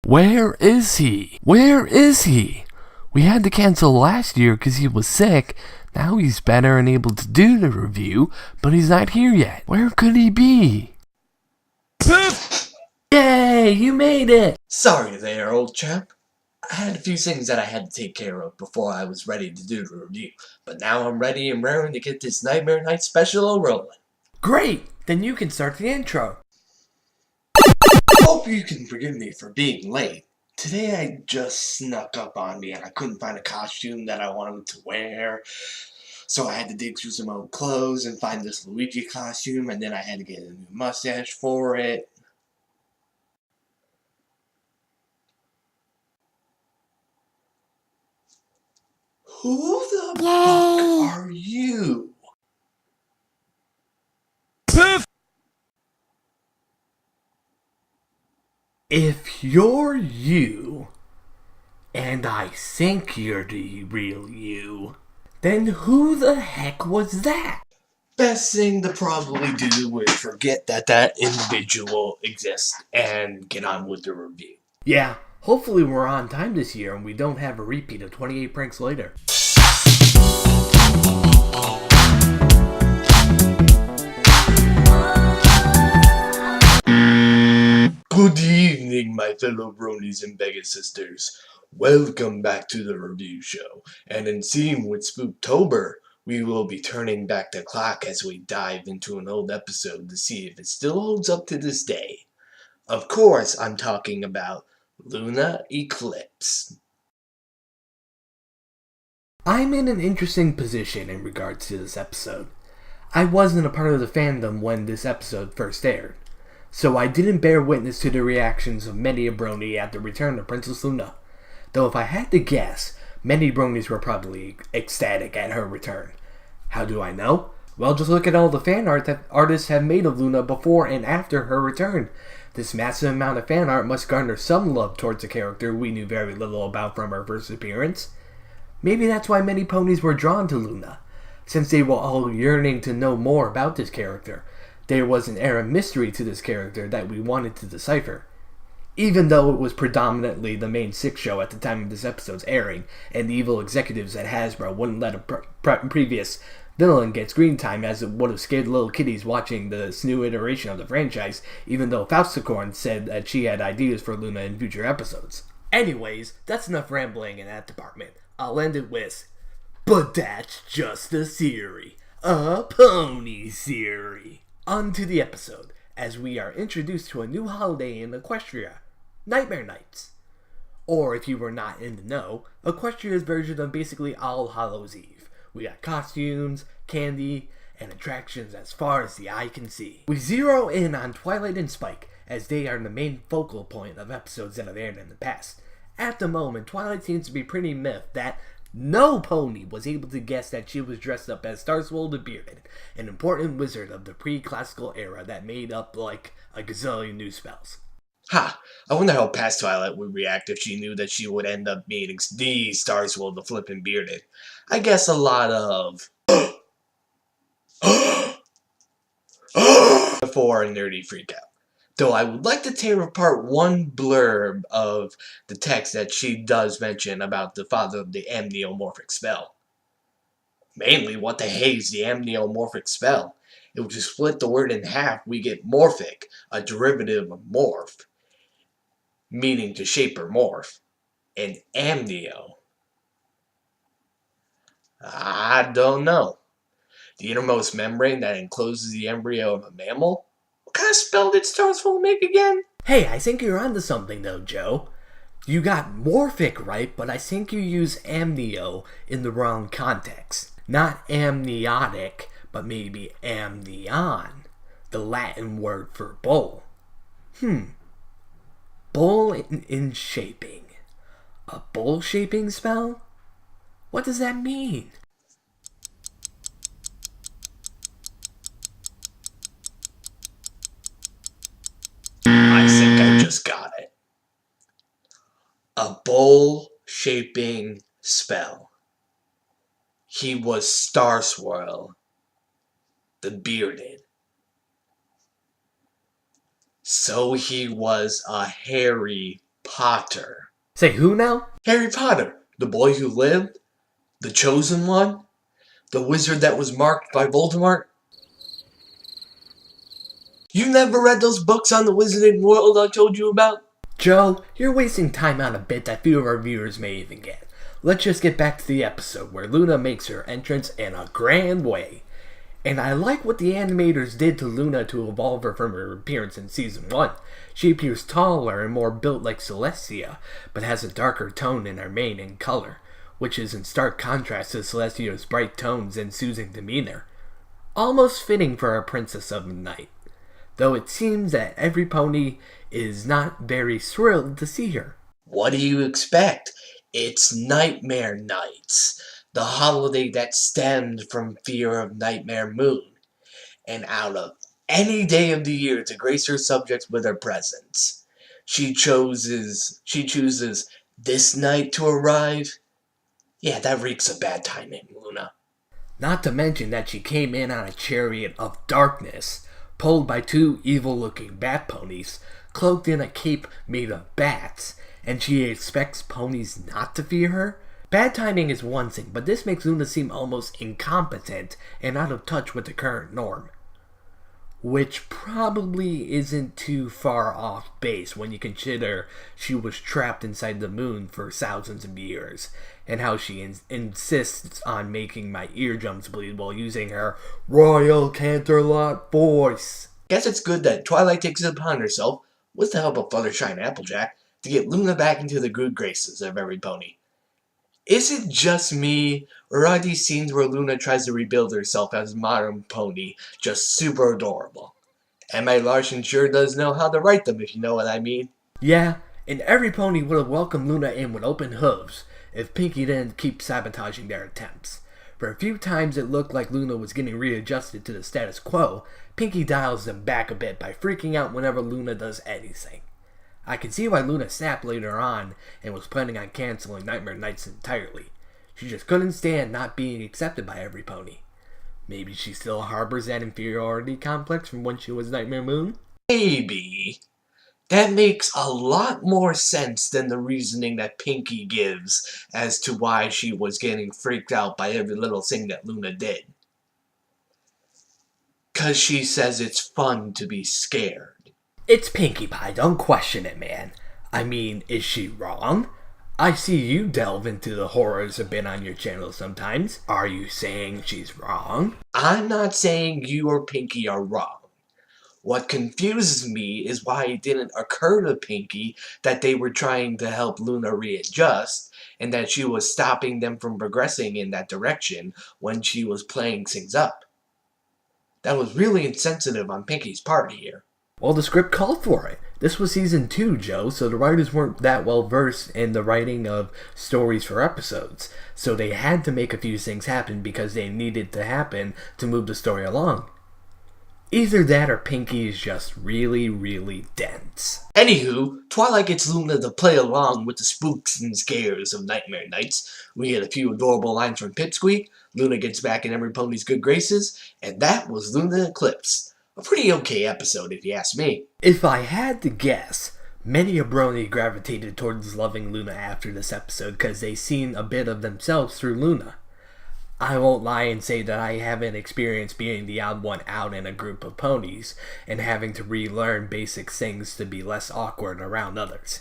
Where is he? Where is he? We had to cancel last year because he was sick. Now he's better and able to do the review, but he's not here yet. Where could he be? Yay, you made it! Sorry there, old chap. I had a few things that I had to take care of before I was ready to do the review, but now I'm ready and raring to get this Nightmare Night special rolling. Great! Then you can start the intro. Hope you can forgive me for being late. Today I just snuck up on me and I couldn't find a costume that I wanted to wear. So I had to dig through some old clothes and find this Luigi costume, and then I had to get a new mustache for it. Who the fuck are you? If you're you, and I think you're the real you, then who the heck was that? Best thing to probably do is forget that individual exists and get on with the review. Yeah, hopefully we're on time this year and we don't have a repeat of 28 pranks later. Good evening, my fellow bronies and Vegas sisters. Welcome back to the review show. And in theme with Spooktober, we will be turning back the clock as we dive into an old episode to see if it still holds up to this day. Of course, I'm talking about Luna Eclipsed. I'm in an interesting position in regards to this episode. I wasn't a part of the fandom when this episode first aired, so I didn't bear witness to the reactions of many a brony at the return of Princess Luna. Though if I had to guess, many bronies were probably ecstatic at her return. How do I know? Well, just look at all the fan art that artists have made of Luna before and after her return. This massive amount of fan art must garner some love towards a character we knew very little about from her first appearance. Maybe that's why many ponies were drawn to Luna, since they were all yearning to know more about this character. There was an air of mystery to this character that we wanted to decipher. Even though it was predominantly the main Six show at the time of this episode's airing, and the evil executives at Hasbro wouldn't let a previous villain get screen time, as it would have scared little kiddies watching this new iteration of the franchise, even though Fausticorn said that she had ideas for Luna in future episodes. Anyways, that's enough rambling in that department. I'll end it with, but that's just a theory. A pony theory. On to the episode, as we are introduced to a new holiday in Equestria, Nightmare Nights. Or, if you were not in the know, Equestria's version of basically All Hallows Eve. We got costumes, candy, and attractions as far as the eye can see. We zero in on Twilight and Spike, as they are the main focal point of episodes that have aired in the past. At the moment, Twilight seems to be pretty miffed that no pony was able to guess that she was dressed up as Starswold the Bearded, an important wizard of the pre-classical era that made up like a gazillion new spells. Ha! I wonder how past Twilight would react if she knew that she would end up meeting the Starswold the Flippin' Bearded. I guess a lot of before a nerdy freak out. Though I would like to tear apart one blurb of the text that she does mention about the father of the amniomorphic spell. Mainly, what the hey is the amniomorphic spell? If we split the word in half, we get morphic, a derivative of morph, meaning to shape or morph, and amnio. I don't know. The innermost membrane that encloses the embryo of a mammal? What kind of spell did Starswold make again? Hey, I think you're onto something though, Joe. You got morphic right, but I think you use amnio in the wrong context. Not amniotic, but maybe amnion, the Latin word for bull. Bull in shaping. A bull shaping spell? What does that mean? I think I just got it. A bull-shaping spell. He was Starswold the Bearded. So he was a hairy Potter. Say who now? Harry Potter, the boy who lived, the chosen one, the wizard that was marked by Voldemort. You never read those books on the wizarding world I told you about? Joe, you're wasting time on a bit that few of our viewers may even get. Let's just get back to the episode where Luna makes her entrance in a grand way. And I like what the animators did to Luna to evolve her from her appearance in Season 1. She appears taller and more built like Celestia, but has a darker tone in her mane and color, which is in stark contrast to Celestia's bright tones and soothing demeanor. Almost fitting for a princess of the night. Though it seems that everypony is not very thrilled to see her. What do you expect? It's Nightmare Nights, the holiday that stemmed from fear of Nightmare Moon, and out of any day of the year to grace her subjects with her presence. She chooses this night to arrive. Yeah, that reeks of bad timing, Luna. Not to mention that she came in on a chariot of darkness, pulled by two evil-looking bat ponies, cloaked in a cape made of bats, and she expects ponies not to fear her? Bad timing is one thing, but this makes Luna seem almost incompetent and out of touch with the current norm. Which probably isn't too far off base when you consider she was trapped inside the moon for thousands of years, and how she insists on making my eardrums bleed while using her Royal Canterlot voice. Guess it's good that Twilight takes it upon herself, with the help of Fluttershy and Applejack, to get Luna back into the good graces of everypony. Is it just me, or are these scenes where Luna tries to rebuild herself as a modern pony just super adorable? M.A. Larson sure does know how to write them, if you know what I mean. Yeah, and everypony would have welcomed Luna in with open hooves if Pinkie didn't keep sabotaging their attempts. For a few times it looked like Luna was getting readjusted to the status quo, Pinkie dials them back a bit by freaking out whenever Luna does anything. I can see why Luna snapped later on and was planning on canceling Nightmare Nights entirely. She just couldn't stand not being accepted by everypony. Maybe she still harbors that inferiority complex from when she was Nightmare Moon? Maybe. That makes a lot more sense than the reasoning that Pinkie gives as to why she was getting freaked out by every little thing that Luna did. 'Cause she says it's fun to be scared. It's Pinkie Pie, don't question it, man. I mean, is she wrong? I see you delve into the horrors a bit on your channel sometimes. Are you saying she's wrong? I'm not saying you or Pinkie are wrong. What confuses me is why it didn't occur to Pinkie that they were trying to help Luna readjust, and that she was stopping them from progressing in that direction when she was playing things up. That was really insensitive on Pinkie's part here. Well, the script called for it. This was season 2, Joe, so the writers weren't that well versed in the writing of stories for episodes. So they had to make a few things happen because they needed to happen to move the story along. Either that or Pinkie is just really, really dense. Anywho, Twilight gets Luna to play along with the spooks and scares of Nightmare Nights. We get a few adorable lines from Pipsqueak, Luna gets back in everypony's good graces, and that was Luna Eclipsed. A pretty okay episode, if you ask me. If I had to guess, many a brony gravitated towards loving Luna after this episode because they seen a bit of themselves through Luna. I won't lie and say that I haven't experienced being the odd one out in a group of ponies and having to relearn basic things to be less awkward around others.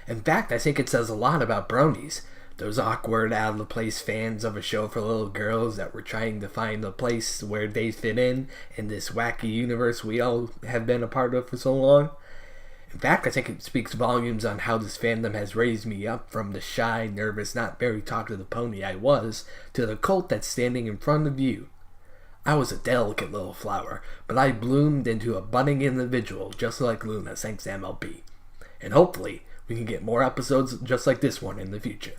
In fact, I think it says a lot about bronies. Those awkward, out-of-the-place fans of a show for little girls that were trying to find a place where they fit in this wacky universe we all have been a part of for so long. In fact, I think it speaks volumes on how this fandom has raised me up from the shy, nervous, not very talkative pony I was to the colt that's standing in front of you. I was a delicate little flower, but I bloomed into a budding individual just like Luna thanks to MLB. And hopefully, we can get more episodes just like this one in the future.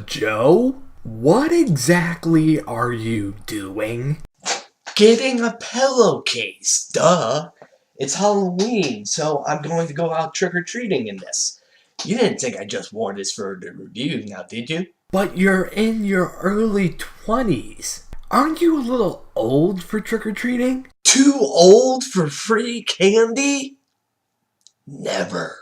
Joe? What exactly are you doing? Getting a pillowcase, duh. It's Halloween, so I'm going to go out trick-or-treating in this. You didn't think I just wore this for the review, now did you? But you're in your early 20s. Aren't you a little old for trick-or-treating? Too old for free candy? Never.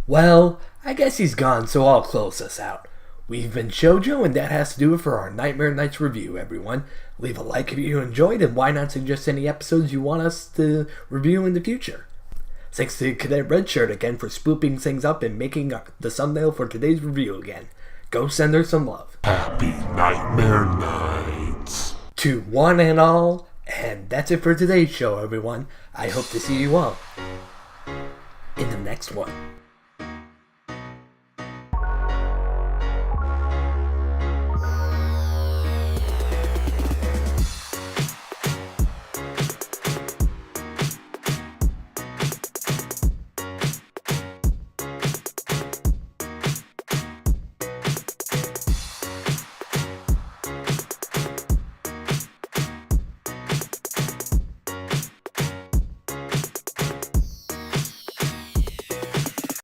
Well, I guess he's gone, so I'll close us out. We've been Shojoe, and that has to do it for our Nightmare Nights review, everyone. Leave a like if you enjoyed, and why not suggest any episodes you want us to review in the future. Thanks to CadetRedShirt again for spooping things up and making the thumbnail for today's review again. Go send her some love. Happy Nightmare Nights. To one and all, and that's it for today's show, everyone. I hope to see you all in the next one.